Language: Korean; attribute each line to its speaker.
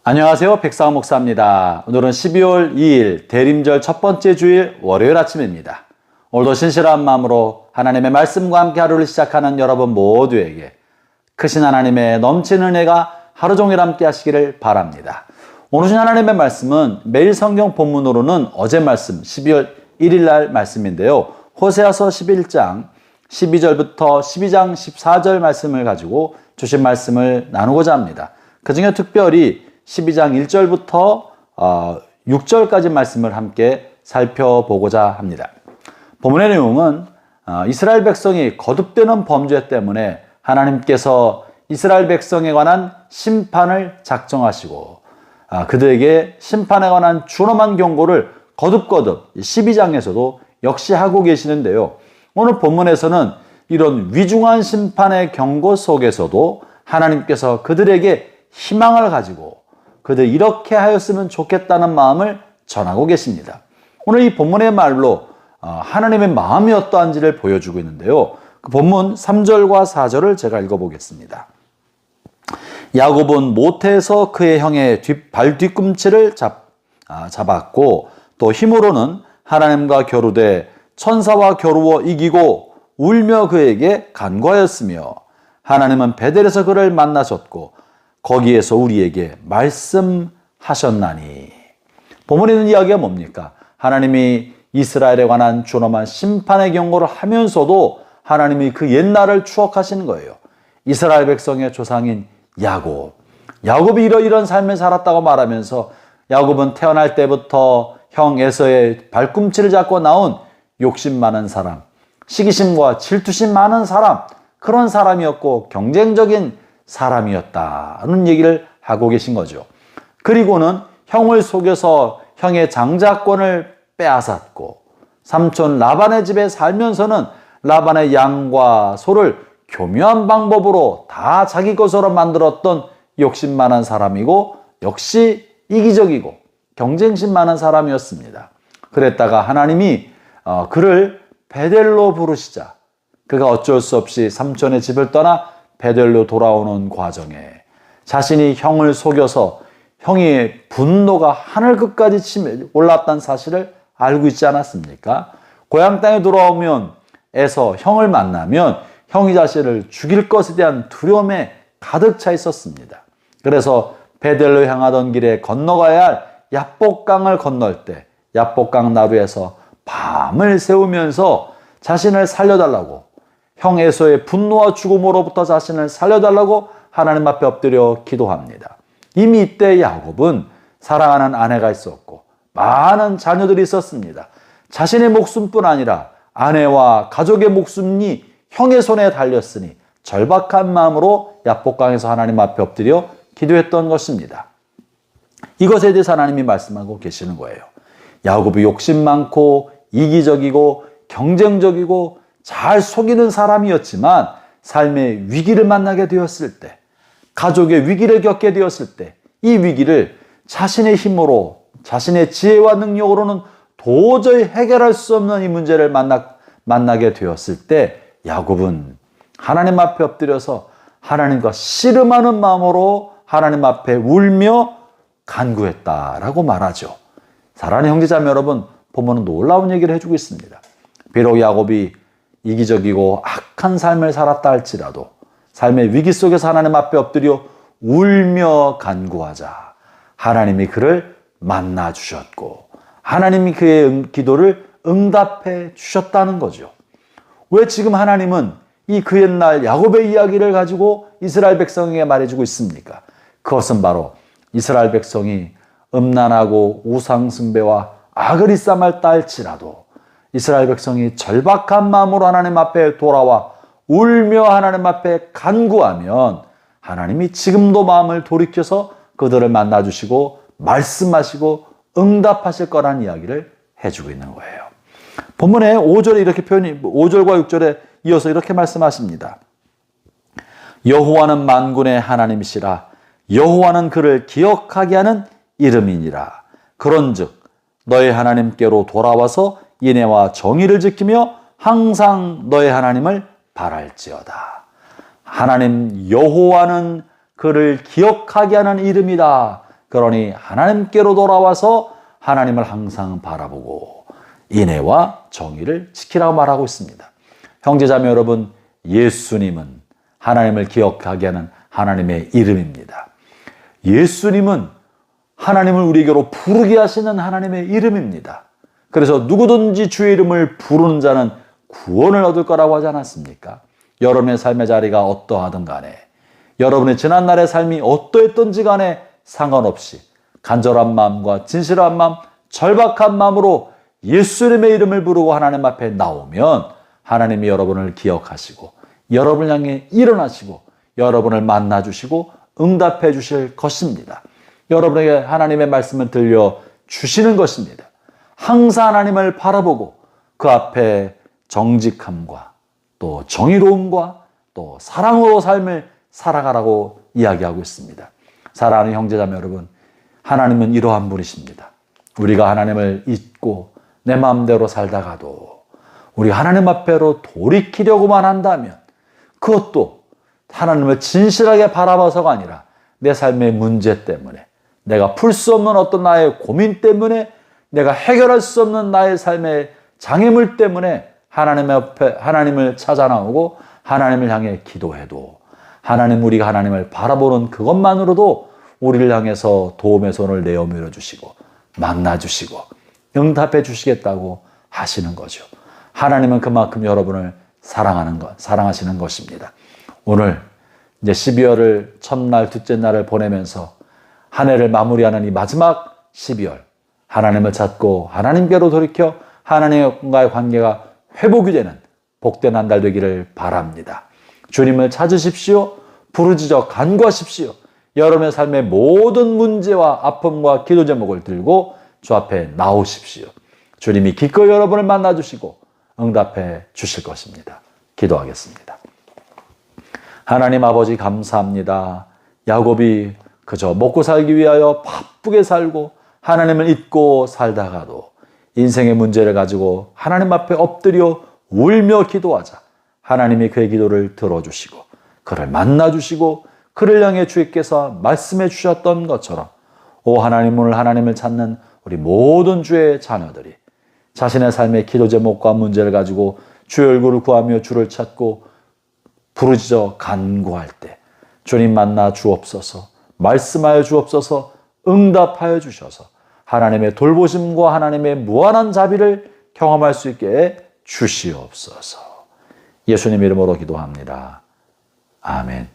Speaker 1: 안녕하세요. 백상원 목사입니다. 오늘은 12월 2일 대림절 첫 번째 주일 월요일 아침입니다. 오늘도 신실한 마음으로 하나님의 말씀과 함께 하루를 시작하는 여러분 모두에게 크신 하나님의 넘치는 은혜가 하루 종일 함께 하시기를 바랍니다. 오늘 주신 하나님의 말씀은 매일 성경 본문으로는 어제 말씀 12월 1일 날 말씀인데요. 호세아서 11장 12절부터 12장 14절 말씀을 가지고 주신 말씀을 나누고자 합니다. 그 중에 특별히 12장 1절부터 6절까지 말씀을 함께 살펴보고자 합니다. 본문의 내용은 이스라엘 백성이 거듭되는 범죄 때문에 하나님께서 이스라엘 백성에 관한 심판을 작정하시고 그들에게 심판에 관한 준엄한 경고를 거듭거듭 12장에서도 역시 하고 계시는데요. 오늘 본문에서는 이런 위중한 심판의 경고 속에서도 하나님께서 그들에게 희망을 가지고 그들 이렇게 하였으면 좋겠다는 마음을 전하고 계십니다. 오늘 이 본문의 말로 하나님의 마음이 어떠한지를 보여주고 있는데요. 그 본문 3절과 4절을 제가 읽어보겠습니다. 야곱은 모태에서 그의 형의 발 뒤꿈치를 잡았고 또 힘으로는 하나님과 겨루되 천사와 겨루어 이기고 울며 그에게 간구하였으며 하나님은 베델에서 그를 만나셨고 거기에서 우리에게 말씀하셨나니. 본문에 있는 이야기가 뭡니까? 하나님이 이스라엘에 관한 준엄한 심판의 경고를 하면서도 하나님이 그 옛날을 추억하시는 거예요. 이스라엘 백성의 조상인 야곱이 이런 삶을 살았다고 말하면서 야곱은 태어날 때부터 형 에서의 발꿈치를 잡고 나온 욕심 많은 사람, 시기심과 질투심 많은 사람, 그런 사람이었고 경쟁적인 사람이었다는 얘기를 하고 계신 거죠. 그리고는 형을 속여서 형의 장자권을 빼앗았고 삼촌 라반의 집에 살면서는 라반의 양과 소를 교묘한 방법으로 다 자기 것으로 만들었던 욕심 많은 사람이고 역시 이기적이고 경쟁심 많은 사람이었습니다. 그랬다가 하나님이 그를 베델로 부르시자 그가 어쩔 수 없이 삼촌의 집을 떠나 베델로 돌아오는 과정에 자신이 형을 속여서 형의 분노가 하늘 끝까지 올랐다는 사실을 알고 있지 않았습니까? 고향 땅에 돌아오면 에서 형을 만나면 형이 자신을 죽일 것에 대한 두려움에 가득 차 있었습니다. 그래서 베델로 향하던 길에 건너가야 할 야복강을 건널 때 야복강 나루에서 밤을 새우면서 자신을 살려달라고 형 에서의 분노와 죽음으로부터 자신을 살려달라고 하나님 앞에 엎드려 기도합니다. 이미 이때 야곱은 사랑하는 아내가 있었고 많은 자녀들이 있었습니다. 자신의 목숨뿐 아니라 아내와 가족의 목숨이 형의 손에 달렸으니 절박한 마음으로 야복강에서 하나님 앞에 엎드려 기도했던 것입니다. 이것에 대해서 하나님이 말씀하고 계시는 거예요. 야곱이 욕심 많고 이기적이고 경쟁적이고 잘 속이는 사람이었지만 삶의 위기를 만나게 되었을 때, 가족의 위기를 겪게 되었을 때 이 위기를 자신의 힘으로 자신의 지혜와 능력으로는 도저히 해결할 수 없는 이 문제를 만나게 되었을 때 야곱은 하나님 앞에 엎드려서 하나님과 씨름하는 마음으로 하나님 앞에 울며 간구했다라고 말하죠. 사랑하는 형제자매 여러분, 본문은 놀라운 얘기를 해주고 있습니다. 비록 야곱이 이기적이고 악한 삶을 살았다 할지라도 삶의 위기 속에서 하나님 앞에 엎드려 울며 간구하자 하나님이 그를 만나 주셨고 하나님이 그의 기도를 응답해 주셨다는 거죠. 왜 지금 하나님은 이 그 옛날 야곱의 이야기를 가지고 이스라엘 백성에게 말해주고 있습니까? 그것은 바로 이스라엘 백성이 음란하고 우상숭배와 악을 일삼았다 할지라도 이스라엘 백성이 절박한 마음으로 하나님 앞에 돌아와 울며 하나님 앞에 간구하면 하나님이 지금도 마음을 돌이켜서 그들을 만나주시고 말씀하시고 응답하실 거라는 이야기를 해주고 있는 거예요. 본문에 5절에 이렇게 5절과 6절에 이어서 이렇게 말씀하십니다. 여호와는 만군의 하나님이시라. 여호와는 그를 기억하게 하는 이름이니라. 그런즉 너의 하나님께로 돌아와서 인애와 정의를 지키며 항상 너의 하나님을 바랄지어다. 하나님 여호와는 그를 기억하게 하는 이름이다. 그러니 하나님께로 돌아와서 하나님을 항상 바라보고 인애와 정의를 지키라고 말하고 있습니다. 형제자매 여러분, 예수님은 하나님을 기억하게 하는 하나님의 이름입니다. 예수님은 하나님을 우리에게로 부르게 하시는 하나님의 이름입니다. 그래서 누구든지 주의 이름을 부르는 자는 구원을 얻을 거라고 하지 않았습니까? 여러분의 삶의 자리가 어떠하든 간에, 여러분의 지난날의 삶이 어떠했던지 간에 상관없이 간절한 마음과 진실한 마음, 절박한 마음으로 예수님의 이름을 부르고 하나님 앞에 나오면 하나님이 여러분을 기억하시고 여러분을 향해 일어나시고 여러분을 만나주시고 응답해 주실 것입니다. 여러분에게 하나님의 말씀을 들려주시는 것입니다. 항상 하나님을 바라보고 그 앞에 정직함과 또 정의로움과 또 사랑으로 삶을 살아가라고 이야기하고 있습니다. 사랑하는 형제자매 여러분, 하나님은 이러한 분이십니다. 우리가 하나님을 잊고 내 마음대로 살다가도 우리 하나님 앞에로 돌이키려고만 한다면 그것도 하나님을 진실하게 바라봐서가 아니라 내 삶의 문제 때문에, 내가 풀 수 없는 어떤 나의 고민 때문에, 내가 해결할 수 없는 나의 삶의 장애물 때문에 하나님 앞에 하나님을 찾아 나오고 하나님을 향해 기도해도 우리가 하나님을 바라보는 그것만으로도 우리를 향해서 도움의 손을 내어밀어 주시고 만나 주시고 응답해 주시겠다고 하시는 거죠. 하나님은 그만큼 여러분을 사랑하시는 것입니다. 오늘 이제 12월을 첫날, 둘째 날을 보내면서 한 해를 마무리하는 이 마지막 12월, 하나님을 찾고 하나님께로 돌이켜 하나님과의 관계가 회복이 되는 복된 한 달 되기를 바랍니다. 주님을 찾으십시오. 부르짖어 간구하십시오. 여러분의 삶의 모든 문제와 아픔과 기도 제목을 들고 주 앞에 나오십시오. 주님이 기꺼이 여러분을 만나주시고 응답해 주실 것입니다. 기도하겠습니다. 하나님 아버지 감사합니다. 야곱이 그저 먹고 살기 위하여 바쁘게 살고 하나님을 잊고 살다가도 인생의 문제를 가지고 하나님 앞에 엎드려 울며 기도하자 하나님이 그의 기도를 들어주시고 그를 만나주시고 그를 향해 주께서 말씀해 주셨던 것처럼 오 하나님, 오늘 하나님을 찾는 우리 모든 주의 자녀들이 자신의 삶의 기도 제목과 문제를 가지고 주의 얼굴을 구하며 주를 찾고 부르짖어 간구할 때 주님 만나 주옵소서, 말씀하여 주옵소서, 응답하여 주셔서 하나님의 돌보심과 하나님의 무한한 자비를 경험할 수 있게 주시옵소서. 예수님 이름으로 기도합니다. 아멘.